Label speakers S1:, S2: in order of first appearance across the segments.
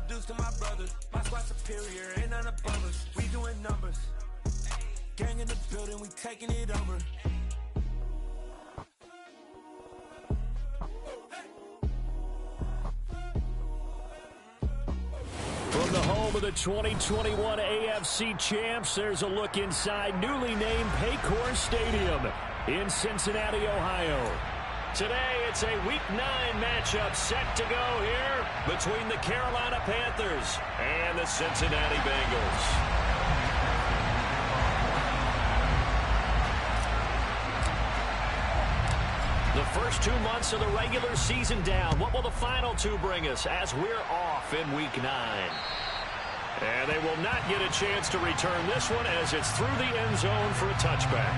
S1: introduced to my brothers. My squad superior, ain't none above us. We doing numbers. Gang in the building, we taking it over.
S2: From the home of the 2021 AFC Champs, there's a look inside newly named Paycor Stadium in Cincinnati, Ohio. Today, it's a Week 9 matchup set to go here between the Carolina Panthers and the Cincinnati Bengals. The first 2 months of the regular season down. What will the final 2 bring us as we're off in Week 9? And they will not get a chance to return this one as it's through the end zone for a touchback.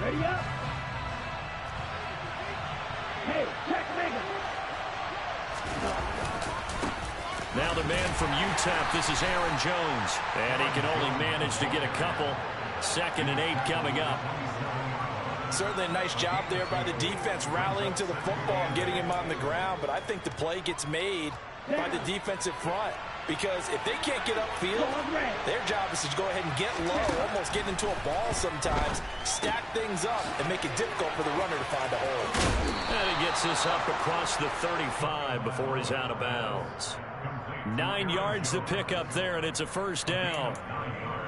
S3: Ready up. Hey, check Megan.
S2: Now the man from UTEP, this is Aaron Jones. And he can only manage to get a couple. 2nd and 8 coming up.
S4: Certainly a nice job there by the defense rallying to the football and getting him on the ground. But I think the play gets made by the defensive front. Because if they can't get upfield, their job is to go ahead and get low, almost get into a ball sometimes, stack things up, and make it difficult for the runner to find a hole.
S2: And he gets this up across the 35 before he's out of bounds. 9 yards to pick up there, and it's a first down.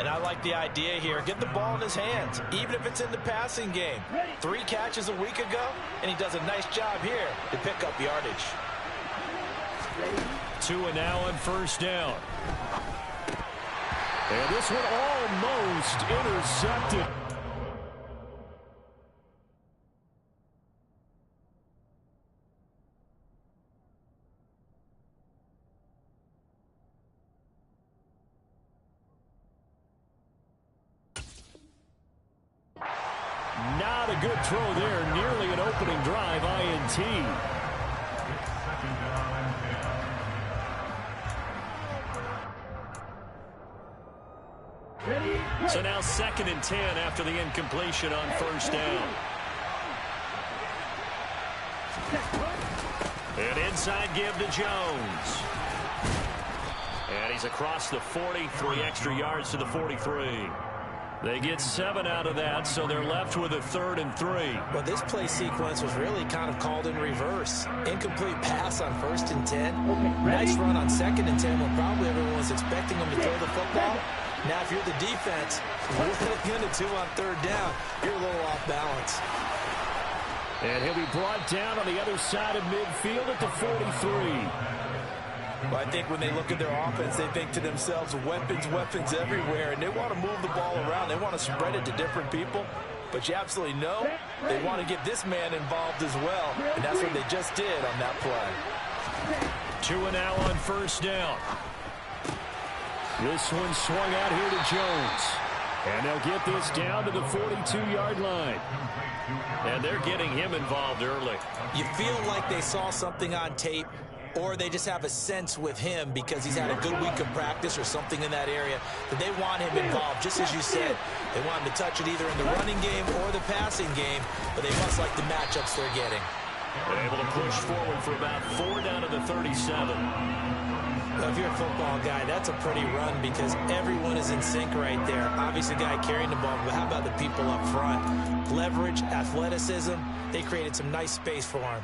S4: And I like the idea here. Get the ball in his hands, even if it's in the passing game. 3 catches a week ago, and he does a nice job here to pick up yardage.
S2: 2 and now on first down. And this one almost intercepted. Not a good throw there. Nearly an opening drive INT. So now 2nd and 10 after the incompletion on first down. And inside give to Jones. And he's across the 40, 3 extra yards to the 43. They get 7 out of that, so they're left with a 3rd and 3.
S4: Well, this play sequence was really kind of called in reverse. Incomplete pass on 1st and 10. Nice run on 2nd and 10 when probably everyone was expecting them to throw the football. Now, if you're the defense, what are they going to do on 3rd down? You're a little off balance.
S2: And he'll be brought down on the other side of midfield at the 43.
S4: Well, I think when they look at their offense, they think to themselves, weapons, weapons everywhere, and they want to move the ball around. They want to spread it to different people. But you absolutely know they want to get this man involved as well, and that's what they just did on that play.
S2: 2 and now on first down. This one swung out here to Jones. And they'll get this down to the 42-yard line. And they're getting him involved early.
S4: You feel like they saw something on tape, or they just have a sense with him because he's had a good week of practice or something in that area that they want him involved. Just as you said, they want him to touch it either in the running game or the passing game, but they must like the matchups they're getting.
S2: They're able to push forward for about 4 down to the 37.
S4: Well, if you're a football guy, that's a pretty run because everyone is in sync right there. Obviously, the guy carrying the ball, but how about the people up front? Leverage, athleticism, they created some nice space for him.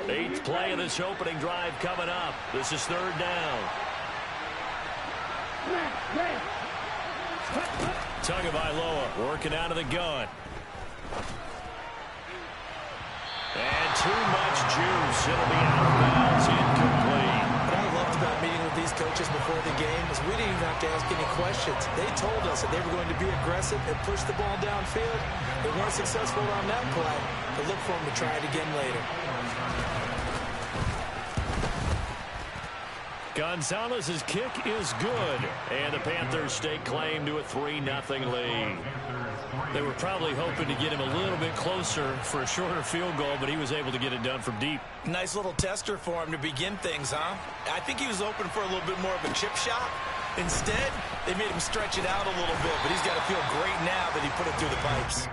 S2: Eighth play of this opening drive coming up. This is 3rd down. Tagovailoa working out of the gun. And too much juice. It'll be out of bounds, incomplete.
S4: What I loved about meeting with these coaches before the game is we didn't even have to ask any questions. They told us that they were going to be aggressive and push the ball downfield. They weren't successful on that play, but look for them to try it again later.
S2: Gonzalez's kick is good, and the Panthers stake claim to a 3-0 lead. They were probably hoping to get him a little bit closer for a shorter field goal, but he was able to get it done from deep.
S4: Nice little tester for him to begin things, huh? I think he was open for a little bit more of a chip shot. Instead, they made him stretch it out a little bit, but he's got to feel great now that he put it through the pipes.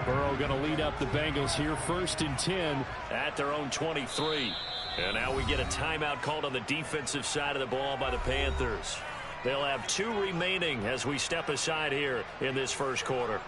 S2: Burrow going to lead up the Bengals here, 1st and 10 at their own 23. And now we get a timeout called on the defensive side of the ball by the Panthers. They'll have 2 remaining as we step aside here in this first quarter.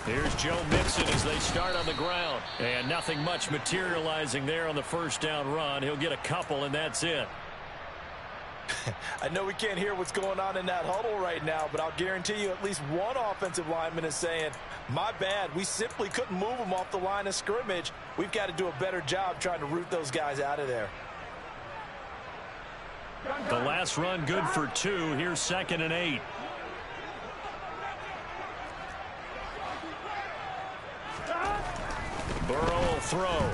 S2: Here's Joe Mixon as they start on the ground. And nothing much materializing there on the first down run. He'll get a couple, and that's it.
S4: I know we can't hear what's going on in that huddle right now, but I'll guarantee you at least one offensive lineman is saying, my bad, we simply couldn't move them off the line of scrimmage. We've got to do a better job trying to root those guys out of there.
S2: The last run good for 2. Here's 2nd and 8. Burrow will throw.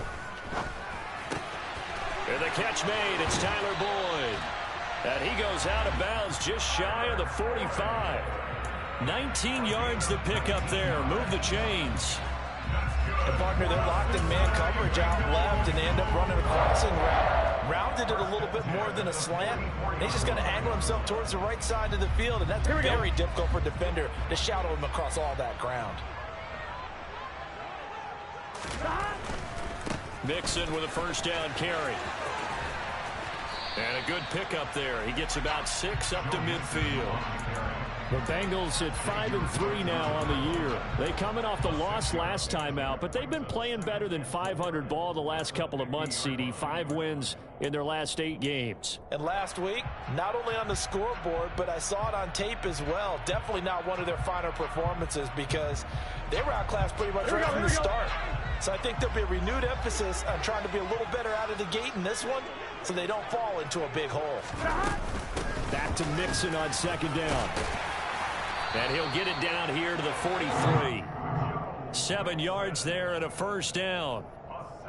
S2: And the catch made. It's Tyler Boyd. And he goes out of bounds just shy of the 45. 19 yards to pick up there. Move the chains.
S4: And partner, they're locked in man coverage out left, and they end up running a crossing route. Rounded it a little bit more than a slant. And he's just going to angle himself towards the right side of the field, and that's very difficult for a defender to shadow him across all that ground.
S2: Mixon with a first down carry. And a good pickup there. He gets about 6 up to midfield. The Bengals at 5-3 now on the year. They coming off the loss last time out, but they've been playing better than 500 ball the last couple of months, CD. 5 wins in their last 8 games.
S4: And last week, not only on the scoreboard, but I saw it on tape as well. Definitely not one of their finer performances because they were outclassed pretty much right from the start. So I think there'll be a renewed emphasis on trying to be a little better out of the gate in this one so they don't fall into a big hole.
S2: Back to Mixon on 2nd down. And he'll get it down here to the 43. 7 yards there and a first down.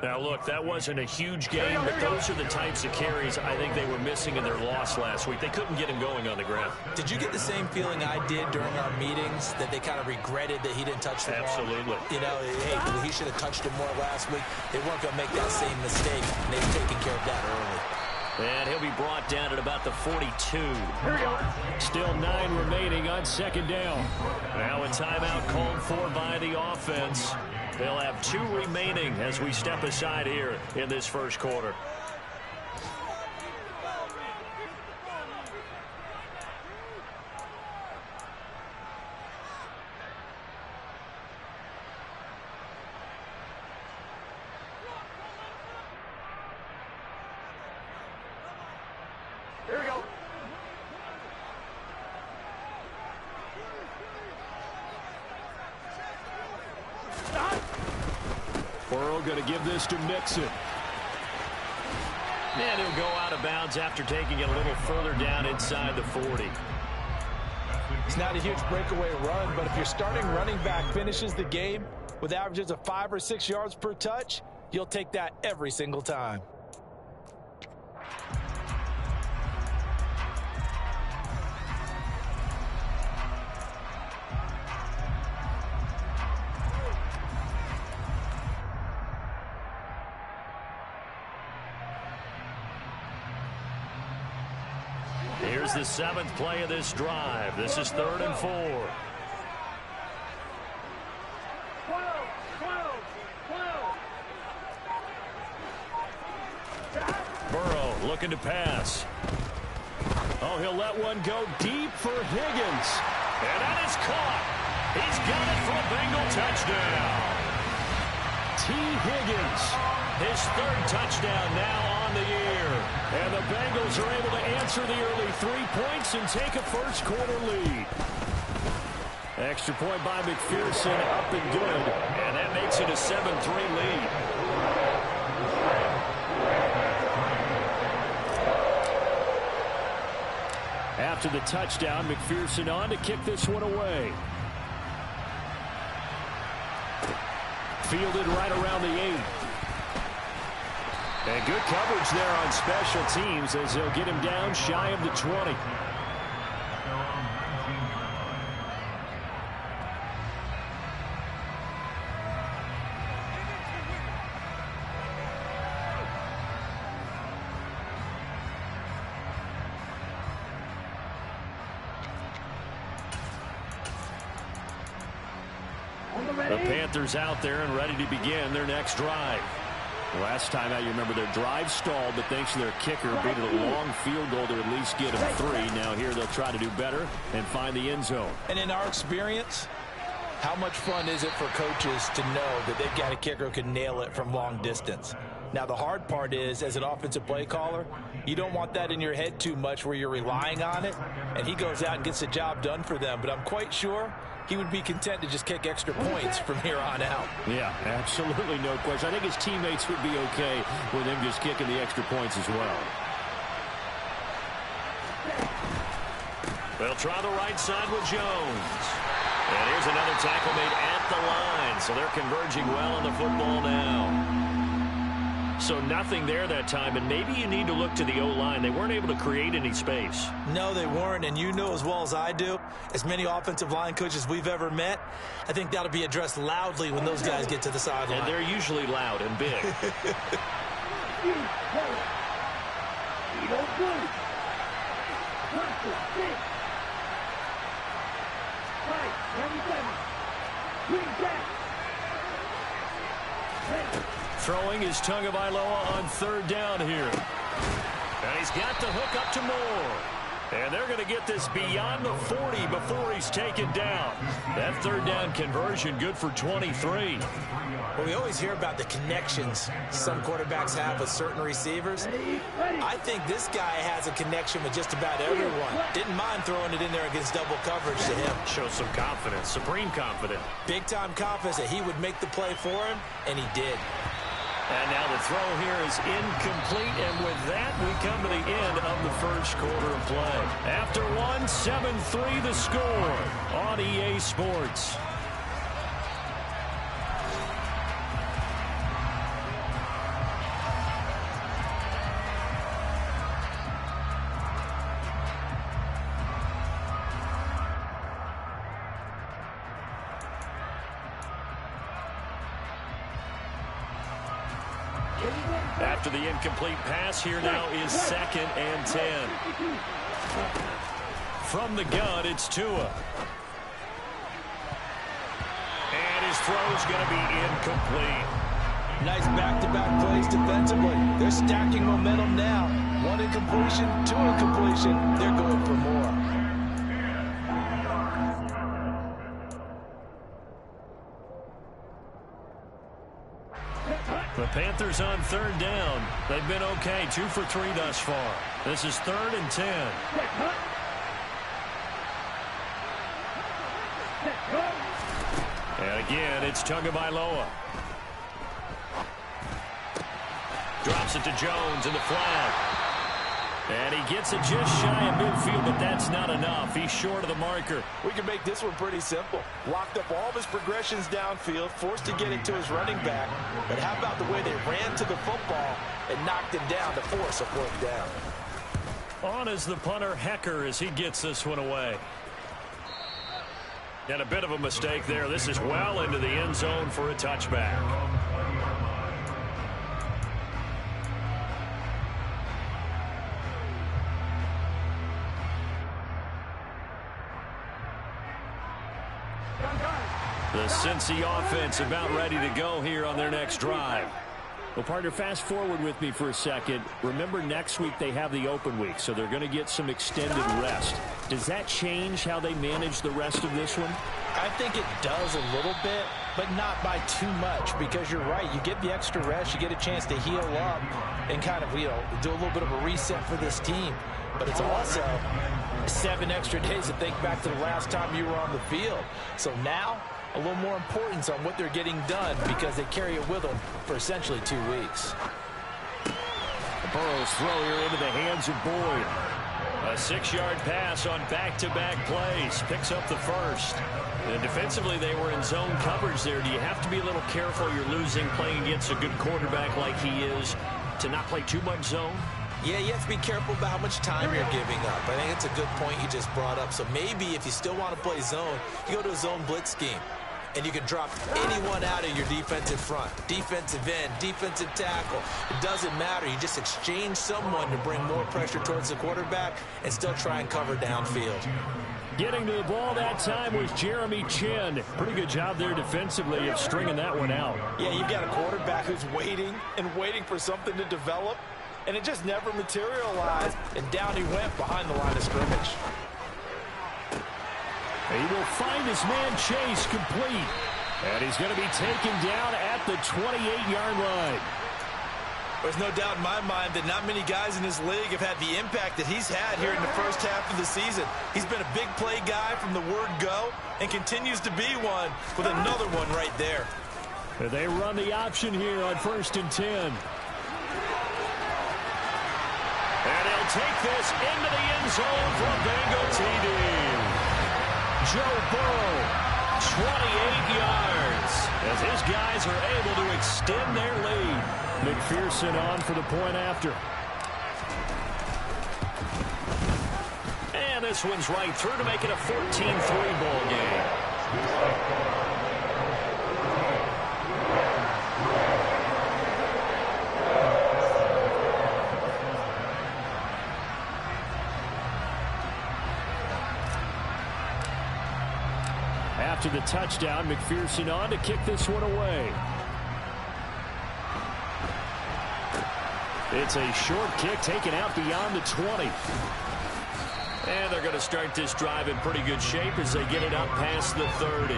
S2: Now, look, that wasn't a huge game, but those are the types of carries I think they were missing in their loss last week. They couldn't get him going on the ground.
S4: Did you get the same feeling I did during our meetings, that they kind of regretted that he didn't touch the ball?
S2: Absolutely.
S4: You know, hey, he should have touched it more last week. They weren't going to make that same mistake, and they've taken care of that early.
S2: And he'll be brought down at about the 42. Still 9 remaining on 2nd down. Now a timeout called for by the offense. They'll have 2 remaining as we step aside here in this first quarter. Burrow going to give this to Mixon. And he'll go out of bounds after taking it a little further down inside the 40.
S4: It's not a huge breakaway run, but if your starting running back finishes the game with averages of 5 or 6 yards per touch, you'll take that every single time.
S2: Here's the 7th play of this drive. This is 3rd and 4.
S3: 12.
S2: looking to pass. Oh, he'll let one go deep for Higgins. And that is caught. He's got it for a Bengal touchdown. T. Higgins, his third touchdown now on the year. And the Bengals are able to answer the early 3 points and take a first quarter lead. Extra point by McPherson, up and good. And that makes it a 7-3 lead. After the touchdown, McPherson on to kick this one away. Fielded right around the 8. And good coverage there on special teams as they'll get him down shy of the 20. The Panthers out there and ready to begin their next drive. Last time out, you remember their drive stalled, but thanks to their kicker, beat it a long field goal to at least get them 3. Now here they'll try to do better and find the end zone.
S4: And in our experience, how much fun is it for coaches to know that they've got a kicker who can nail it from long distance? Now, the hard part is, as an offensive play caller, you don't want that in your head too much where you're relying on it, and he goes out and gets the job done for them. But I'm quite sure he would be content to just kick extra points from here on out.
S2: Yeah, absolutely no question. I think his teammates would be okay with him just kicking the extra points as well. They'll try the right side with Jones. And here's another tackle made at the line. So they're converging well on the football now. So nothing there that time, and maybe you need to look to the O-line. They weren't able to create any space.
S4: No, they weren't, and you know as well as I do, as many offensive line coaches we've ever met, I think that'll be addressed loudly when those guys get to the sideline.
S2: And they're usually loud and big. Throwing is Tagovailoa on third down here. And he's got the hook up to Moore. And they're going to get this beyond the 40 before he's taken down. That third down conversion good for 23.
S4: Well, we always hear about the connections some quarterbacks have with certain receivers. I think this guy has a connection with just about everyone. Didn't mind throwing it in there against double coverage to him.
S2: Shows some confidence, supreme confidence.
S4: Big-time confidence that he would make the play for him, and he did.
S2: And now the throw here is incomplete, and with that, we come to the end of the first quarter of play. After 7-3 the score on EA Sports. After the incomplete pass, here now is 2nd and 10. From the gun, it's Tua. And his throw's going to be incomplete.
S4: Nice back-to-back plays defensively. They're stacking momentum now. 1 incompletion, 2 incompletion. They're going for more.
S2: The Panthers on third down. They've been okay, 2 for 3 thus far. This is 3rd and 10. And again, it's Tagovailoa. Drops it to Jones in the flat. And he gets it just shy of midfield, but that's not enough. He's short of the marker.
S4: We can make this one pretty simple. Locked up all of his progressions downfield, forced to get it to his running back. But how about the way they ran to the football and knocked him down to force a 4th down?
S2: On is the punter, Hecker, as he gets this one away. And a bit of a mistake there. This is well into the end zone for a touchback. The Cincy offense about ready to go here on their next drive. Well, partner, fast forward with me for a second. Remember, next week they have the open week, so they're going to get some extended rest. Does that change how they manage the rest of this one?
S4: I think it does a little bit, but not by too much, because you're right. You get the extra rest, you get a chance to heal up and kind of, do a little bit of a reset for this team. But it's also 7 extra days to think back to the last time you were on the field. So now, a little more importance on what they're getting done because they carry it with them for essentially 2 weeks.
S2: Burrow's throw here into the hands of Boyd. A 6-yard pass on back-to-back plays. Picks up the first. And defensively, they were in zone coverage there. Do you have to be a little careful? You're losing playing against a good quarterback like he is to not play too much zone?
S4: Yeah, you have to be careful about how much time you're giving up. I think it's a good point you just brought up. So maybe if you still want to play zone, you go to a zone blitz scheme. And you can drop anyone out of your defensive front. Defensive end, defensive tackle. It doesn't matter. You just exchange someone to bring more pressure towards the quarterback and still try and cover downfield.
S2: Getting to the ball that time was Jeremy Chinn. Pretty good job there defensively of stringing that one out.
S4: Yeah, you've got a quarterback who's waiting and waiting for something to develop, and it just never materialized, and down he went behind the line of scrimmage.
S2: He will find his man Chase complete. And he's going to be taken down at the 28-yard line.
S4: There's no doubt in my mind that not many guys in this league have had the impact that he's had here in the first half of the season. He's been a big play guy from the word go and continues to be one with another one right there.
S2: And they run the option here on 1st and 10. And he'll take this into the end zone for a Bengal TD. Joe Burrow, 28 yards, as his guys are able to extend their lead. McPherson on for the point after. And this one's right through to make it a 14-3 ball game. After the touchdown, McPherson on to kick this one away. It's a short kick taken out beyond the 20. And they're going to start this drive in pretty good shape as they get it up past the 30.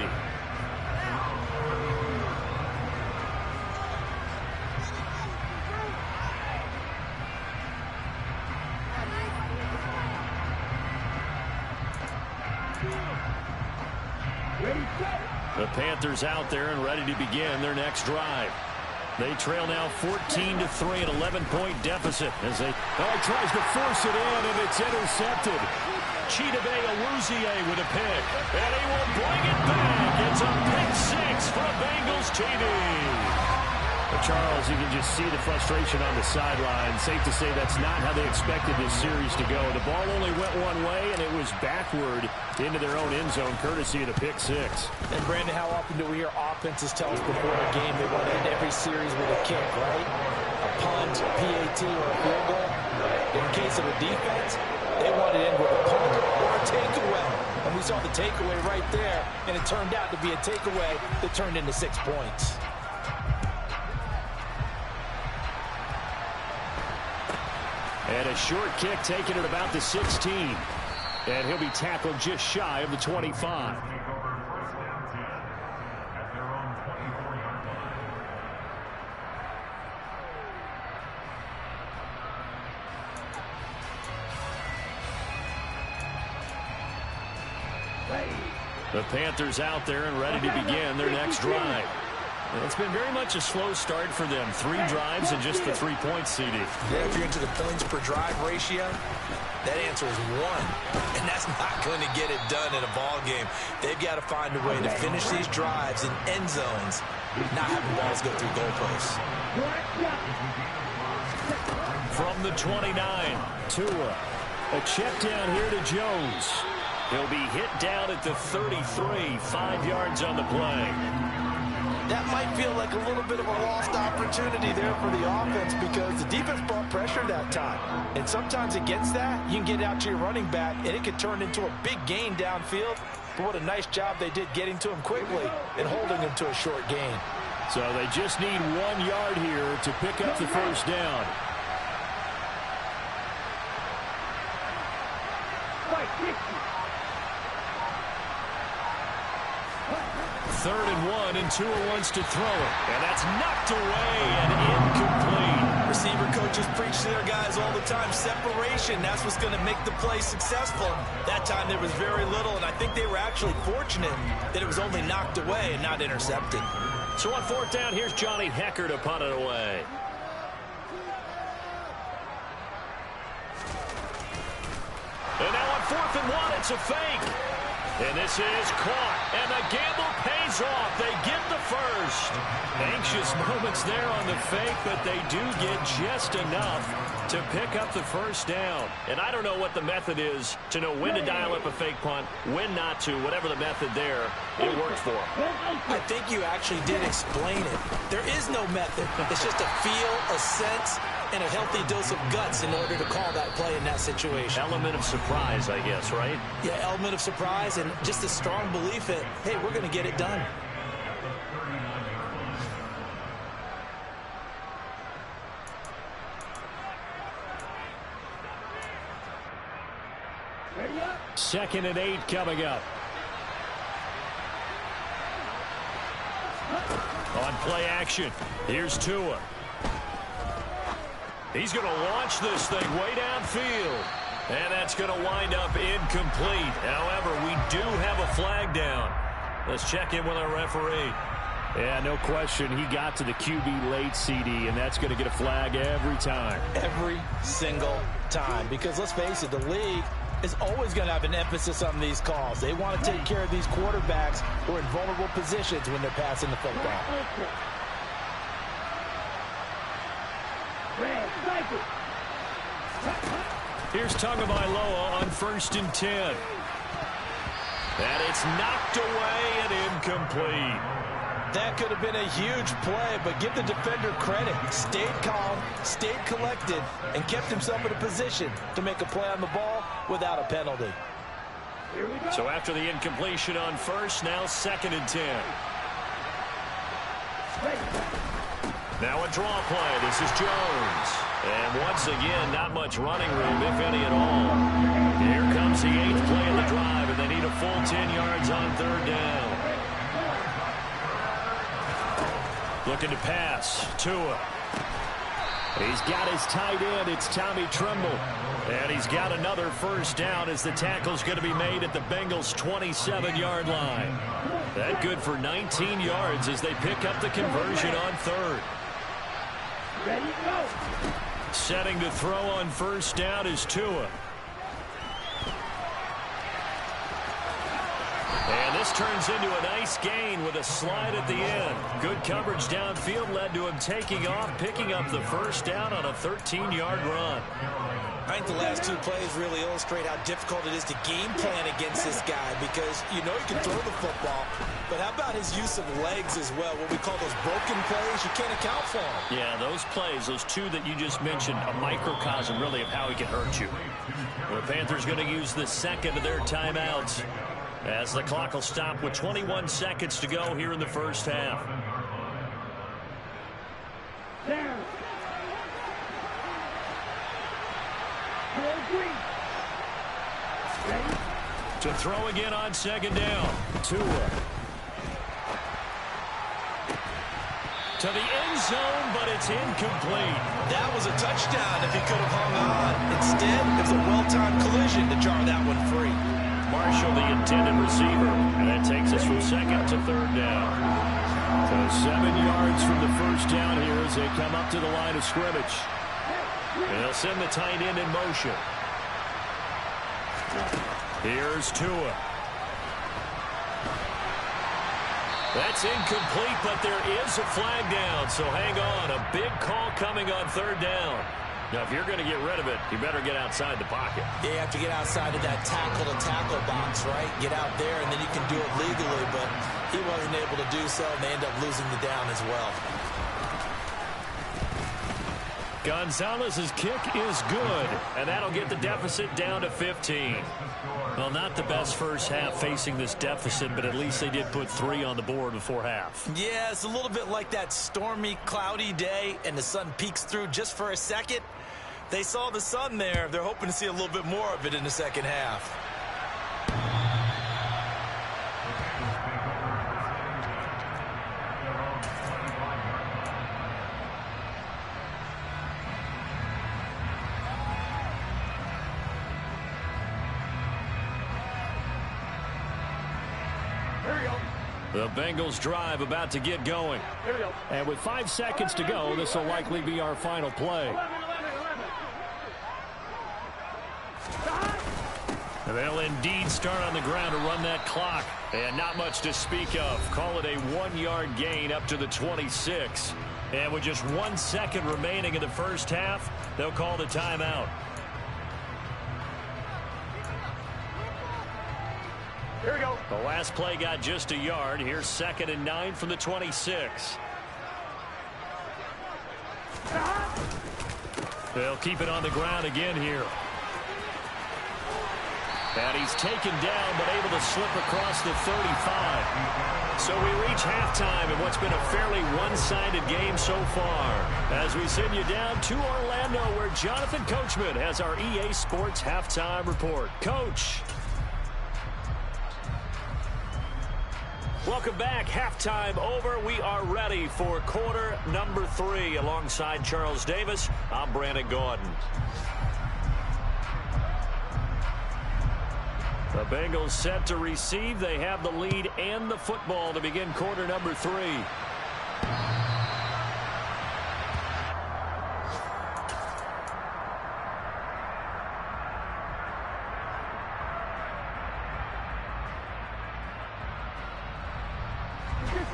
S2: The Panthers out there and ready to begin their next drive. They trail now 14-3, an 11-point deficit as they tries to force it in, and it's intercepted. Chidobe Awuzie with a pick, and he will bring it back. It's a pick 6 for a Bengals TD. Charles, you can just see the frustration on the sideline. Safe to say that's not how they expected this series to go. The ball only went one way, and it was backward into their own end zone, courtesy of the pick 6.
S4: And, Brandon, how often do we hear offenses tell us before a game they want to end every series with a kick, right? A punt, a PAT, or a field goal. In the case of the defense, they want to end with a punt or a takeaway. And we saw the takeaway right there, and it turned out to be a takeaway that turned into 6 points.
S2: And a short kick taken at about the 16. And he'll be tackled just shy of the 25. The Panthers out there and ready to begin their next drive. It's been very much a slow start for them. 3 drives and just the 3 points, CD.
S4: Yeah, if you're into the points per drive ratio, that answer is 1. And that's not going to get it done in a ball game. They've got to find a way to finish these drives in end zones, not having balls go through goalposts.
S2: From the 29, Tua. A check down here to Jones. He'll be hit down at the 33, 5 yards on the play.
S4: That might feel like a little bit of a lost opportunity there for the offense because the defense brought pressure that time. And sometimes against that, you can get out to your running back, and it could turn into a big gain downfield. But what a nice job they did getting to him quickly and holding him to a short gain.
S2: So they just need 1 yard here to pick up the first down. Third and 1, and Tua wants to throw it. And that's knocked away and incomplete.
S4: Receiver coaches preach to their guys all the time. Separation, that's what's going to make the play successful. That time there was very little, and I think they were actually fortunate that it was only knocked away and not intercepted.
S2: So on fourth down, here's Johnny Hekker to punt it away. And now on 4th and 1, it's a fake. And this is caught, and the gamble pays off. They get the first. Anxious moments there on the fake, but they do get just enough to pick up the first down. And I don't know what the method is to know when to dial up a fake punt, when not to. Whatever the method there, it worked for them.
S4: I think you actually did explain it. There is no method. It's just a feel, a sense, and a healthy dose of guts in order to call that play in that situation.
S2: Element of surprise, I guess, right?
S4: Yeah, element of surprise and just a strong belief that, hey, we're going to get it done.
S2: Second and 8 coming up. On play action, here's Tua. He's going to launch this thing way downfield. And that's going to wind up incomplete. However, we do have a flag down. Let's check in with our referee. Yeah, no question. He got to the QB late, CD, and that's going to get a flag every time.
S4: Every single time. Because let's face it, the league is always going to have an emphasis on these calls. They want to take care of these quarterbacks who are in vulnerable positions when they're passing the football.
S2: Here's Tagovailoa on 1st and 10. And it's knocked away and incomplete.
S4: That could have been a huge play, but give the defender credit. Stayed calm, stayed collected, and kept himself in a position to make a play on the ball without a penalty.
S2: So after the incompletion on 1st, now 2nd and 10. Now a draw play. This is Jones. And once again, not much running room, if any at all. Here comes the 8th play of the drive, and they need a full 10 yards on 3rd down. Looking to pass. Tua. He's got his tight end. It's Tommy Tremble. And he's got another first down as the tackle's going to be made at the Bengals' 27-yard line. That good for 19 yards as they pick up the conversion on 3rd.
S3: Ready, go.
S2: Setting to throw on 1st down is Tua. And this turns into a nice gain with a slide at the end. Good coverage downfield led to him taking off, picking up the first down on a 13-yard run.
S4: I think the last 2 plays really illustrate how difficult it is to game plan against this guy because you know he can throw the football, but how about his use of legs as well? What we call those broken plays, you can't account for them.
S2: Yeah, those plays, those 2 that you just mentioned, a microcosm really of how he can hurt you. The Panthers going to use the 2nd of their timeouts as the clock will stop with 21 seconds to go here in the first half.
S3: Down.
S2: To throw again on 2nd down. Tua. To the end zone, but it's incomplete.
S4: That was a touchdown if he could have hung on. Instead, it was a well-timed collision to jar that one free.
S2: Marshall, the intended receiver. And that takes us from 2nd to 3rd down. So 7 yards from the first down here as they come up to the line of scrimmage. And they'll send the tight end in motion. Here's Tua. That's incomplete, but there is a flag down, so hang on. A big call coming on 3rd down. Now, if you're going to get rid of it, you better get outside the pocket.
S4: Yeah, you have to get outside of that tackle-to-tackle box, right? Get out there, and then you can do it legally, but he wasn't able to do so, and they end up losing the down as well.
S2: Gonzalez's kick is good, and that'll get the deficit down to 15. Well, not the best first half facing this deficit, but at least they did put 3 on the board before half.
S4: Yeah, it's a little bit like that stormy, cloudy day, and the sun peeks through just for a second. They saw the sun there. They're hoping to see a little bit more of it in the second half.
S2: The Bengals drive about to get going. And with 5 seconds to go, this will likely be our final play. They'll indeed start on the ground to run that clock. And not much to speak of. Call it a 1-yard gain up to the 26. And with just 1 second remaining in the first half, they'll call the timeout.
S3: Here we go.
S2: The last play got just a yard. Here's 2nd and 9 from the 26. They'll keep it on the ground again here. And he's taken down, but able to slip across the 35. So we reach halftime in what's been a fairly one-sided game so far. As we send you down to Orlando, where Jonathan Coachman has our EA Sports Halftime Report. Coach. Welcome back. Halftime over. We are ready for quarter number 3. Alongside Charles Davis, I'm Brandon Gaudin. The Bengals set to receive. They have the lead and the football to begin quarter number 3.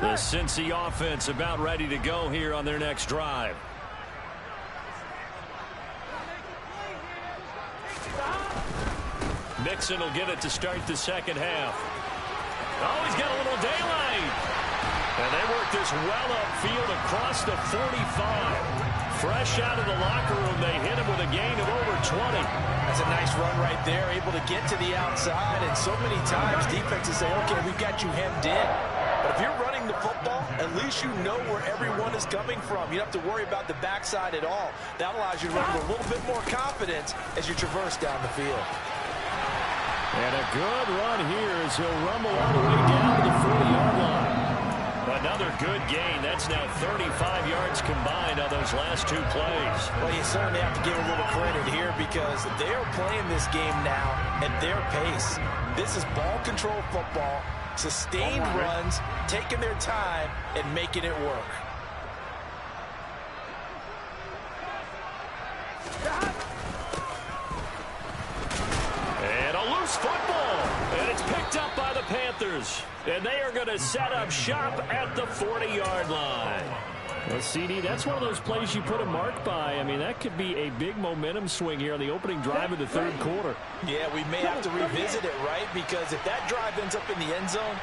S2: The Cincy offense about ready to go here on their next drive. Mixon will get it to start the second half. Oh, he's got a little daylight. And they work this well upfield across the 45. Fresh out of the locker room, they hit him with a gain of over 20.
S4: That's a nice run right there, able to get to the outside. And so many times defenses say, okay, we've got you hemmed in. But if you're running the football, at least you know where everyone is coming from. You don't have to worry about the backside at all. That allows you to run with a little bit more confidence as you traverse down the field.
S2: And a good run here as he'll rumble all the way down to the 40-yard line. Another good gain. That's now 35 yards combined on those last 2 plays.
S4: Well, you certainly have to give a little credit here because they're playing this game now at their pace. This is ball control football, sustained runs, taking their time and making it work.
S2: And a loose football. And it's picked up by the Panthers. And they are going to set up shop at the 40-yard line. Well, CD, that's one of those plays you put a mark by. I mean, that could be a big momentum swing here on the opening drive of the third quarter.
S4: Yeah, we may have to revisit it, right? Because if that drive ends up in the end zone,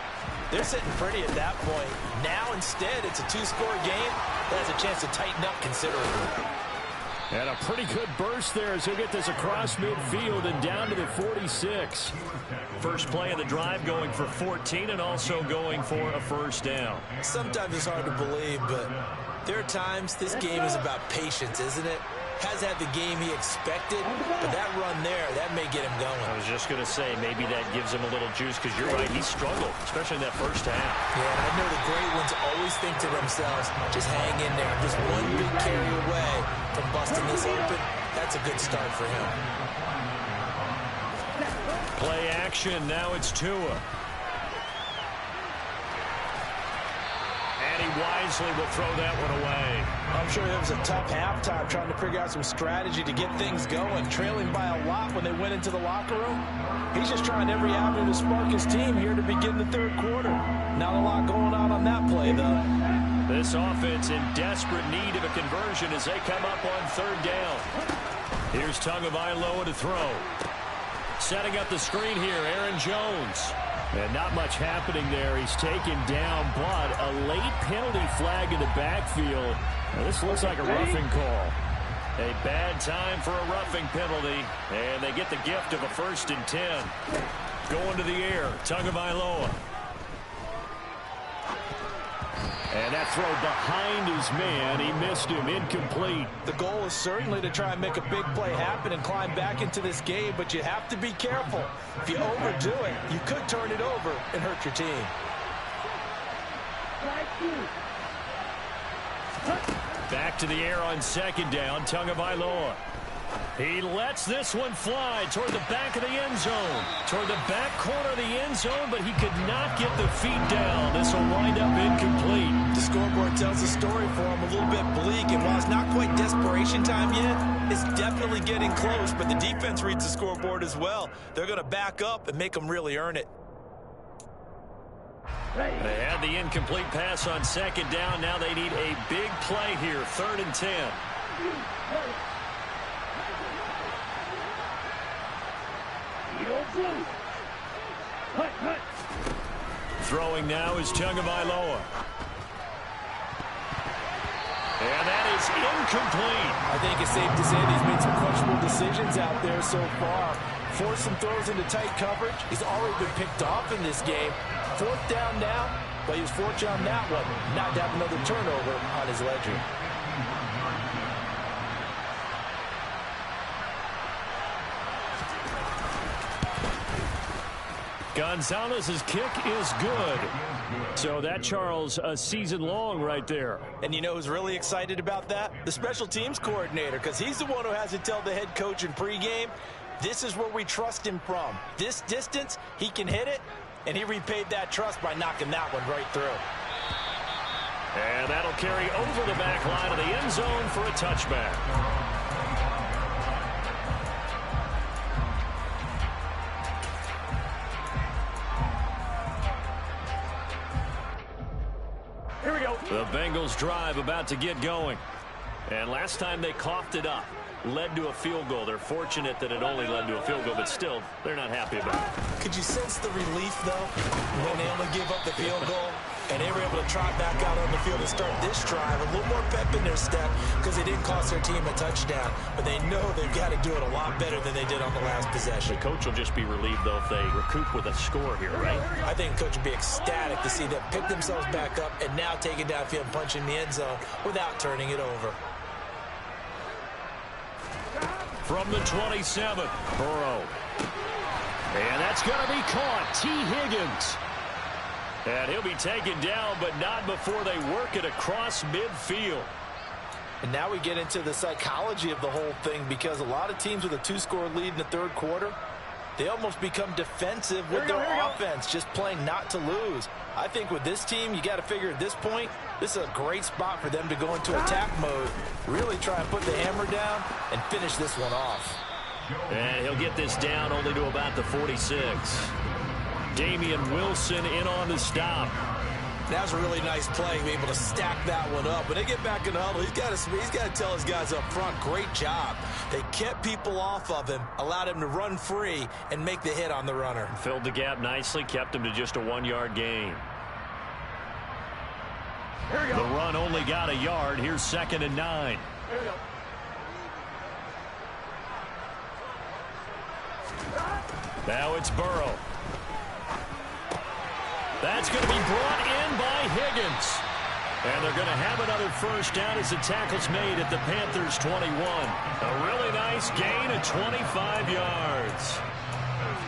S4: they're sitting pretty at that point. Now, instead, it's a 2-score game that has a chance to tighten up considerably.
S2: And a pretty good burst there as he'll get this across midfield and down to the 46. First play of the drive going for 14 and also going for a first down.
S4: Sometimes it's hard to believe, but there are times this game is about patience, isn't it? Has had the game he expected, but that run there, that may get him going.
S2: I was just going to say, maybe that gives him a little juice because you're right, he struggled, especially in that first half.
S4: Yeah, and I know the great ones always think to themselves, just hang in there. Just one big carry away from busting this open. That's a good start for him.
S2: Play action, now it's Tua. And he wisely will throw that one away.
S4: I'm sure it was a tough halftime trying to figure out some strategy to get things going. Trailing by a lot when they went into the locker room. He's just trying every avenue to spark his team here to begin the third quarter. Not a lot going on that play, though.
S2: This offense in desperate need of a conversion as they come up on third down. Here's Tagovailoa to throw. Setting up the screen here, Aaron Jones. And not much happening there. He's taken down, but a late penalty flag in the backfield. Now, this looks like a roughing call. A bad time for a roughing penalty, and they get the gift of a 1st and 10. Going to the air, Tagovailoa. And that throw behind his man, he missed him, incomplete.
S4: The goal is certainly to try and make a big play happen and climb back into this game, but you have to be careful. If you overdo it, you could turn it over and hurt your team.
S2: Back to the air on 2nd down, Tagovailoa. He lets this one fly toward the back of the end zone. Toward the back corner of the end zone, but he could not get the feet down. This will wind up incomplete.
S4: The scoreboard tells the story for him, a little bit bleak, and while it's not quite desperation time yet, it's definitely getting close, but the defense reads the scoreboard as well. They're going to back up and make them really earn it.
S2: They had the incomplete pass on 2nd down. Now they need a big play here, 3rd and 10. Throwing now is Tagovailoa. And that is incomplete.
S4: I think it's safe to say that he's made some questionable decisions out there so far. Forced some throws into tight coverage. He's already been picked off in this game. 4th down now, but he was fortunate on that one not to have another turnover on his ledger.
S2: Gonzalez's kick is good. So that, Charles, a season long right there.
S4: And you know who's really excited about that? The special teams coordinator, because he's the one who has to tell the head coach in pregame, this is where we trust him from. This distance, he can hit it, and he repaid that trust by knocking that one right through.
S2: And that'll carry over the back line of the end zone for a touchback.
S3: Here we go.
S2: The Bengals drive about to get going. And last time they coughed it up, led to a field goal. They're fortunate that it only led to a field goal, but still, they're not happy about it.
S4: Could you sense the relief, though, when they only gave up the field goal? And they were able to trot back out on the field and start this drive. A little more pep in their step because they didn't cost their team a touchdown. But they know they've got to do it a lot better than they did on the last possession.
S2: The coach will just be relieved, though, if they recoup with a score here, right?
S4: I think the coach would be ecstatic to see them pick themselves back up and now take it downfield and punch in the end zone without turning it over.
S2: From the 27, Burrow. And that's going to be caught. T. Higgins. And he'll be taken down, but not before they work it across midfield.
S4: And now we get into the psychology of the whole thing, because a lot of teams with a 2-score lead in the third quarter, they almost become defensive with their offense, just playing not to lose. I think with this team, you got to figure at this point, this is a great spot for them to go into attack mode, really try and put the hammer down and finish this one off.
S2: And he'll get this down only to about the 46. Damian Wilson in on the stop.
S4: That was a really nice play, be able to stack that one up. When they get back in the huddle, he's got to tell his guys up front, great job. They kept people off of him, allowed him to run free and make the hit on the runner.
S2: Filled the gap nicely, kept him to just a 1-yard gain. The run only got a yard. Here's 2nd and 9.
S3: Here we go.
S2: Now it's Burrow. That's going to be brought in by Higgins. And they're going to have another first down as the tackle's made at the Panthers' 21. A really nice gain of 25 yards.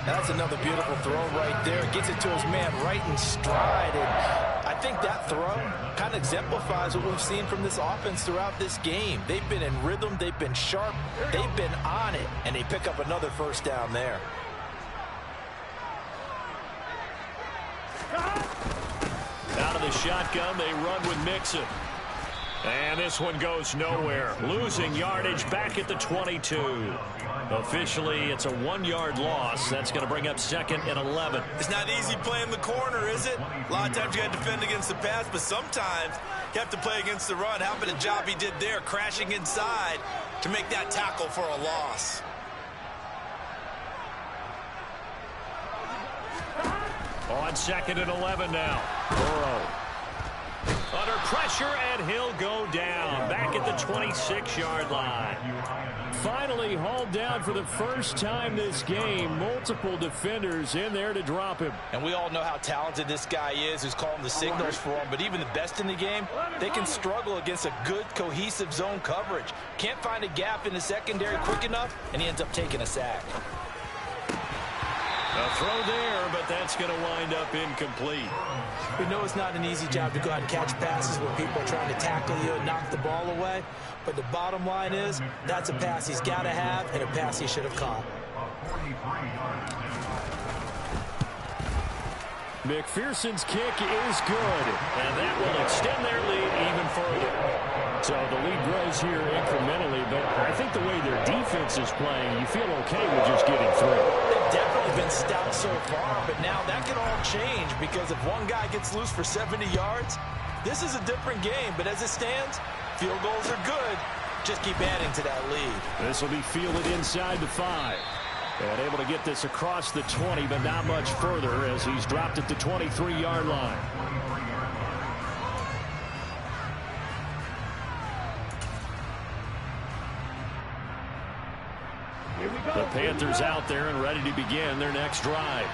S4: That's another beautiful throw right there. Gets it to his man right in stride. And I think that throw kind of exemplifies what we've seen from this offense throughout this game. They've been in rhythm. They've been sharp. They've been on it. And they pick up another first down there.
S2: Out of the shotgun, they run with Mixon. And this one goes nowhere. Losing yardage back at the 22. Officially, it's a 1-yard loss. That's going to bring up 2nd and 11.
S4: It's not easy playing the corner, is it? A lot of times you got to defend against the pass, but sometimes you have to play against the run. How about the job he did there, crashing inside to make that tackle for a loss?
S2: On 2nd and 11 now. Burrow. Under pressure, and he'll go down. Back at the 26-yard line. Finally hauled down for the first time this game. Multiple defenders in there to drop him.
S4: And we all know how talented this guy is who's calling the signals for him. But even the best in the game, they can struggle against a good, cohesive zone coverage. Can't find a gap in the secondary quick enough, and he ends up taking a sack.
S2: A throw there, but that's going to wind up incomplete.
S4: We know it's not an easy job to go out and catch passes where people are trying to tackle you and knock the ball away. But the bottom line is, that's a pass he's got to have and a pass he should have caught.
S2: McPherson's kick is good, and that will extend their lead even further. So the lead grows here incrementally, but I think the way their defense is playing, you feel okay with just getting through.
S4: They've definitely been stout so far, but now that can all change because if one guy gets loose for 70 yards, this is a different game. But as it stands, field goals are good. Just keep adding to that lead.
S2: This will be fielded inside the 5. And able to get this across the 20, but not much further as he's dropped at the 23-yard line. The Panthers out there and ready to begin their next drive.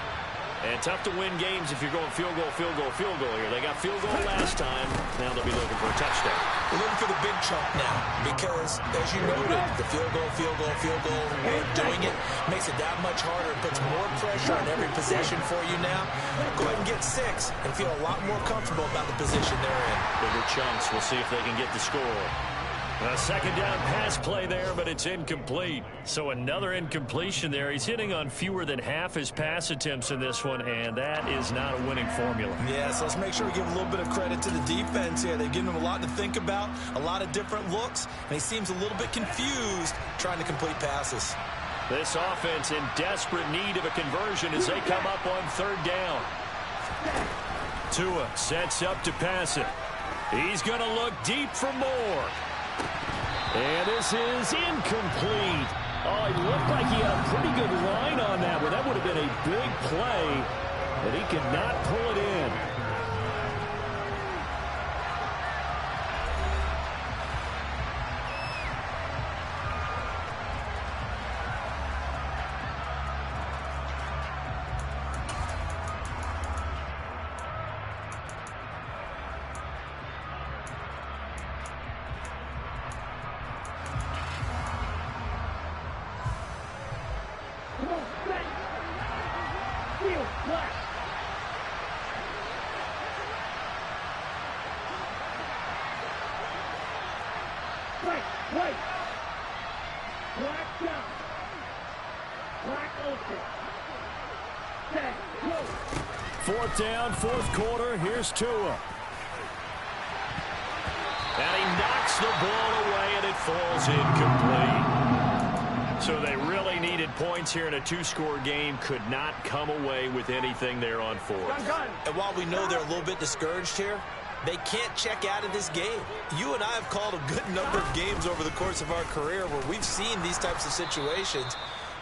S2: And tough to win games if you're going field goal here. They got field goal last time. Now they'll be looking for a touchdown.
S4: We're looking for the big chunk now because, as you noted, the field goal way of doing it makes it that much harder. It puts more pressure on every possession for you now. Go ahead and get 6 and feel a lot more comfortable about the position they're in.
S2: Bigger chunks. We'll see if they can get the score. A second down pass play there, but it's incomplete. So another incompletion there. He's hitting on fewer than half his pass attempts in this one, and that is not a winning formula.
S4: Yeah, so let's make sure we give a little bit of credit to the defense here. They've given him a lot to think about, a lot of different looks, and he seems a little bit confused trying to complete passes.
S2: This offense in desperate need of a conversion as they come up on third down. Tua sets up to pass it. He's going to look deep for more. And this is incomplete. Oh, it looked like he had a pretty good line on that one. That would have been a big play, but he could not pull it in. Fourth down, fourth quarter. Here's Tua. And he knocks the ball away, and it falls incomplete. So they really needed points here in a 2-score game. Could not come away with anything there on fourth.
S4: And while we know they're a little bit discouraged here, they can't check out of this game. You and I have called a good number of games over the course of our career where we've seen these types of situations.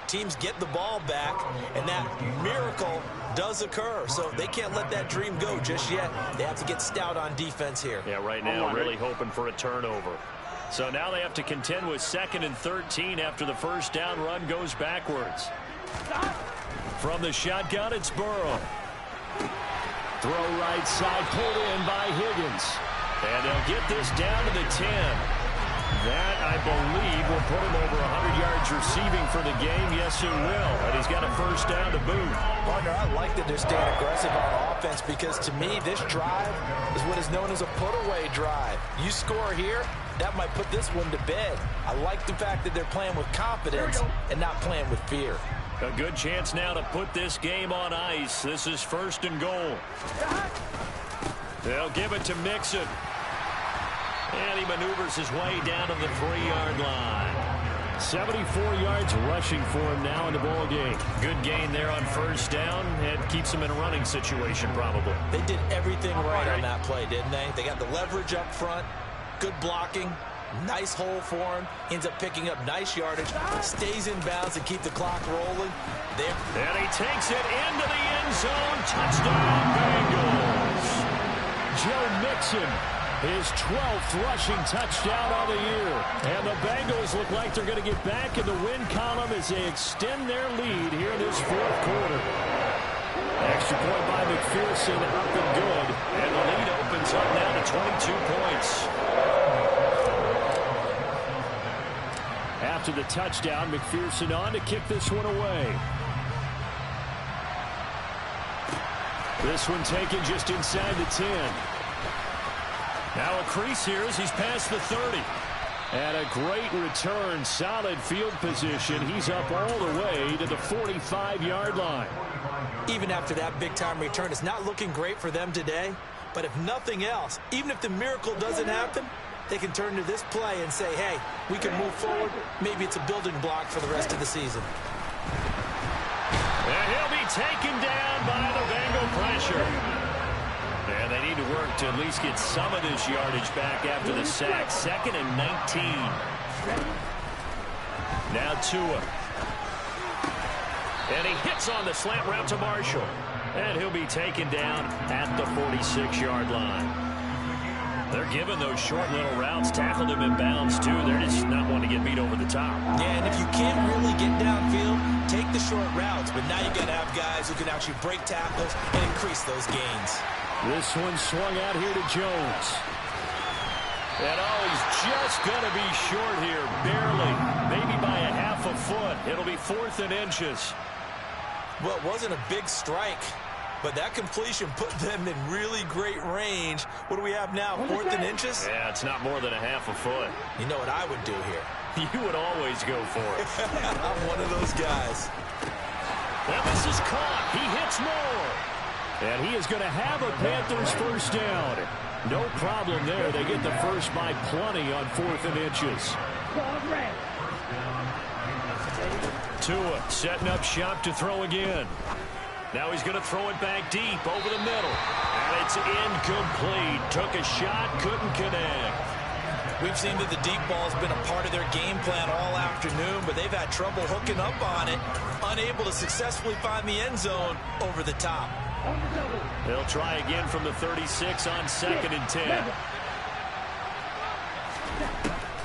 S4: Teams get the ball back, and that miracle does occur. So they can't let that dream go just yet. They have to get stout on defense here.
S2: Yeah, right now really hoping for a turnover. So now they have to contend with 2nd and 13 after the first down run goes backwards. From the shotgun, it's Burrow. Throw right side, pulled in by Higgins. And they'll get this down to the 10. That, I believe, will put him over 100 yards receiving for the game. Yes, it will. And he's got a first down to boot.
S4: Partner, I like that they're staying aggressive on offense because, to me, this drive is what is known as a put-away drive. You score here, that might put this one to bed. I like the fact that they're playing with confidence and not playing with fear.
S2: A good chance now to put this game on ice. This is 1st and goal. They'll give it to Mixon. And he maneuvers his way down to the 3-yard line. 74 yards rushing for him now in the ball game. Good gain there on first down and keeps him in a running situation probably.
S4: They did everything right on that play, didn't they? They got the leverage up front, good blocking, nice hole for him, ends up picking up nice yardage, stays in bounds and keep the clock rolling. There.
S2: And he takes it into the end zone. Touchdown, Bengals. Joe Mixon his 12th rushing touchdown of the year. And the Bengals look like they're going to get back in the win column as they extend their lead here in this fourth quarter. Extra point by McPherson, up and good. And the lead opens up now to 22 points. After the touchdown, McPherson on to kick this one away. This one taken just inside the 10. Now a crease here as he's past the 30. And a great return, solid field position. He's up all the way to the 45-yard line.
S4: Even after that big-time return, it's not looking great for them today. But if nothing else, even if the miracle doesn't happen, they can turn to this play and say, hey, we can move forward. Maybe it's a building block for the rest of the season.
S2: And he'll be taken down by the Bengal pressure. And they need to work to at least get some of this yardage back after the sack. 2nd and 19. Now Tua. And he hits on the slant route to Marshall. And he'll be taken down at the 46-yard line. They're giving those short little routes. Tackled him in bounds, too. They're just not wanting to get beat over the top.
S4: Yeah, and if you can't really get downfield, take the short routes. But now you got to have guys who can actually break tackles and increase those gains.
S2: This one swung out here to Jones. And he's just going to be short here, barely. Maybe by a half a foot. It'll be 4th and inches.
S4: Well, it wasn't a big strike, but that completion put them in really great range. What do we have now, 4th and inches?
S2: Yeah, it's not more than a half a foot.
S4: You know what I would do here?
S2: You would always go for it.
S4: I'm one of those guys.
S2: And this is caught. He hits more. And he is going to have a Panthers first down. No problem there. They get the first by plenty on 4th and inches. Tua setting up shop to throw again. Now he's going to throw it back deep over the middle. And it's incomplete. Took a shot, couldn't connect.
S4: We've seen that the deep ball has been a part of their game plan all afternoon, but they've had trouble hooking up on it, unable to successfully find the end zone over the top.
S2: They'll try again from the 36 on 2nd and 10.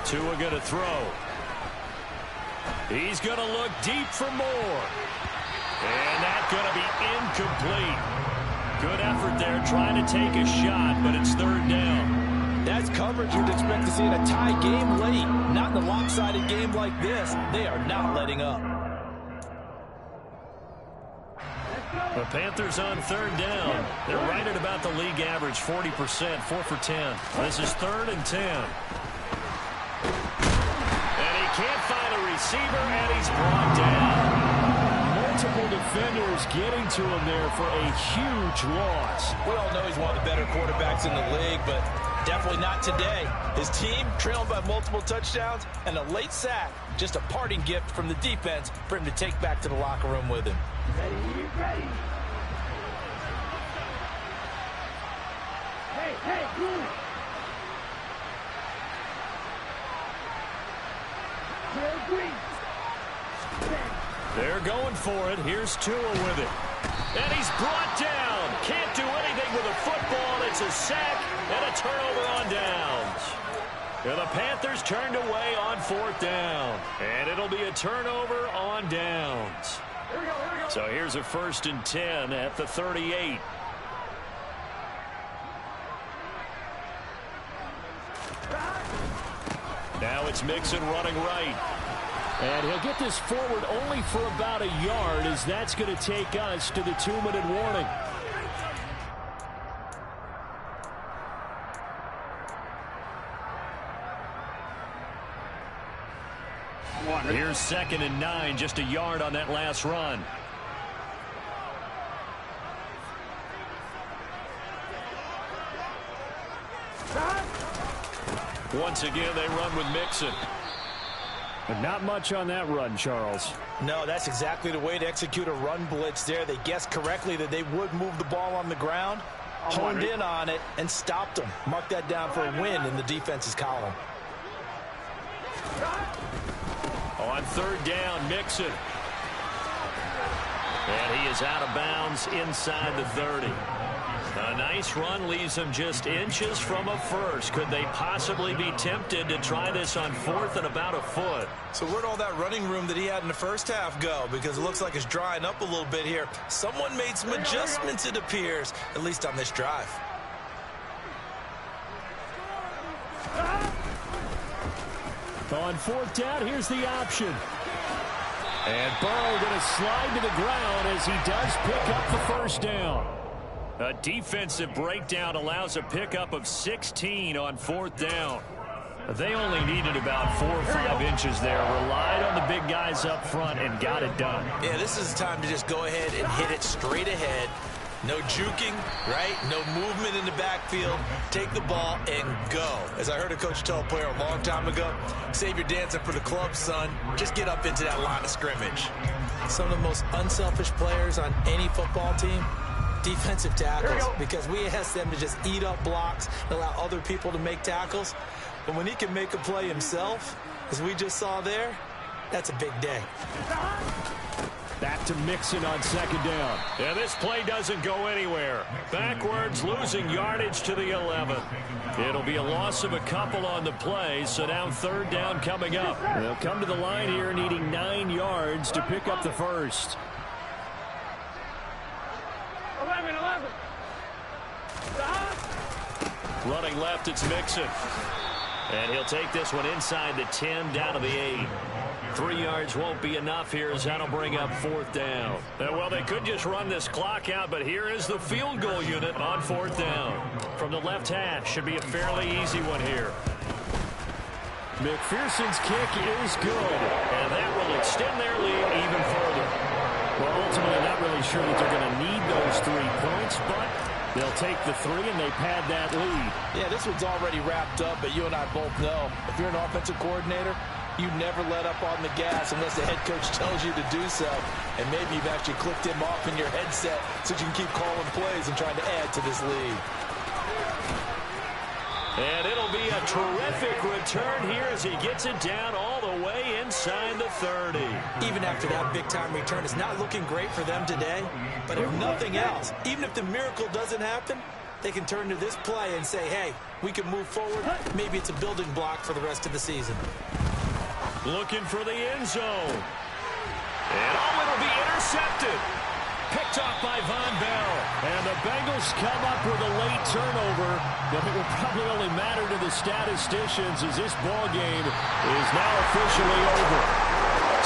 S2: Tua going to throw. He's going to look deep for more. And that's going to be incomplete. Good effort there trying to take a shot, but it's 3rd down.
S4: That's coverage you'd expect to see in a tie game late. Not in a lopsided game like this. They are not letting up.
S2: The Panthers on 3rd down. They're right at about the league average, 40%, 4 for 10. This is 3rd and 10. And he can't find a receiver, and he's brought down. Multiple defenders getting to him there for a huge loss.
S4: We all know he's one of the better quarterbacks in the league, but definitely not today. His team trailing by multiple touchdowns and a late sack. Just a parting gift from the defense for him to take back to the locker room with him.
S3: Ready. Hey, move.
S2: They're going for it. Here's Tua with it. And he's brought down. Can't do anything with a football. It's a sack and a turnover on downs. And the Panthers turned away on 4th down. And it'll be a turnover on downs.
S3: Here we go.
S2: So here's a 1st and 10 at the 38. Now it's Mixon running right. And he'll get this forward only for about a yard, as that's going to take us to the 2-minute warning. Here's 2nd and 9, just a yard on that last run. Once again, they run with Mixon. But not much on that run, Charles.
S4: No, that's exactly the way to execute a run blitz there. They guessed correctly that they would move the ball on the ground, honed in on it, and stopped them. Mark that down for a win in the defense's column.
S2: On 3rd down, Mixon. And he is out of bounds inside the 30. A nice run leaves them just inches from a first. Could they possibly be tempted to try this on 4th and about a foot?
S4: So where'd all that running room that he had in the first half go? Because it looks like it's drying up a little bit here. Someone made some adjustments, it appears, at least on this drive.
S2: On 4th down, here's the option. And Burrow going to slide to the ground as he does pick up the first down. A defensive breakdown allows a pickup of 16 on 4th down. They only needed about 4 or 5 inches there. Relied on the big guys up front and got it done.
S4: Yeah, this is the time to just go ahead and hit it straight ahead. No juking, right? No movement in the backfield. Take the ball and go. As I heard a coach tell a player a long time ago, save your dancing for the club, son. Just get up into that line of scrimmage. Some of the most unselfish players on any football team, defensive tackles, because we ask them to just eat up blocks and allow other people to make tackles. But when he can make a play himself, as we just saw there, that's a big day.
S2: Back to Mixon on 2nd down. And this play doesn't go anywhere. Backwards, losing yardage to the 11. It'll be a loss of a couple on the play, so now 3rd down coming up. They'll come to the line here needing 9 yards to pick up the first.
S3: 11.
S2: Running left, it's Mixon. And he'll take this one inside the 10, down to the 8. 3 yards won't be enough here as that'll bring up 4th down. Well, they could just run this clock out, but here is the field goal unit on 4th down. From the left hash, should be a fairly easy one here. McPherson's kick is good, and that will extend their lead even further. Well, ultimately, not really sure that they're going to need those 3 points, but they'll take the 3 and they pad that lead.
S4: Yeah, this one's already wrapped up, but you and I both know if you're an offensive coordinator, you never let up on the gas unless the head coach tells you to do so. And maybe you've actually clicked him off in your headset so you can keep calling plays and trying to add to this lead.
S2: And it'll be a terrific return here as he gets it down all the way inside the 30.
S4: Even after that big-time return, it's not looking great for them today. But if nothing else, even if the miracle doesn't happen, they can turn to this play and say, hey, we can move forward. Maybe it's a building block for the rest of the season.
S2: Looking for the end zone. And it'll be intercepted. Picked off by Von Bell. And the Bengals come up with a late turnover, but it will probably only matter to the statisticians as this ball game is now officially over.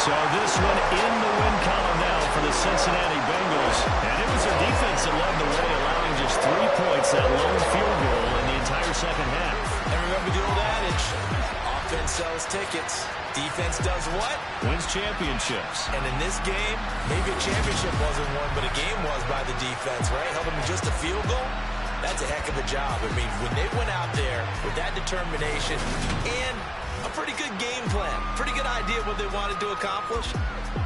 S2: So this one in the win column now for the Cincinnati Bengals. And it was their defense that led the way, allowing just 3 points, that lone field goal in the entire second half.
S4: And remember the old adage, offense sells tickets. Defense does what?
S2: Wins championships.
S4: And in this game, maybe a championship wasn't won, but a game was by the defense, right? Helping them just a field goal. That's a heck of a job. I mean, when they went out there with that determination and a pretty good game plan, pretty good idea of what they wanted to accomplish,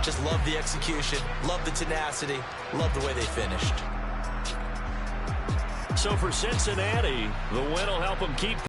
S4: just love the execution, love the tenacity, love the way they finished.
S2: So for Cincinnati, the win will help them keep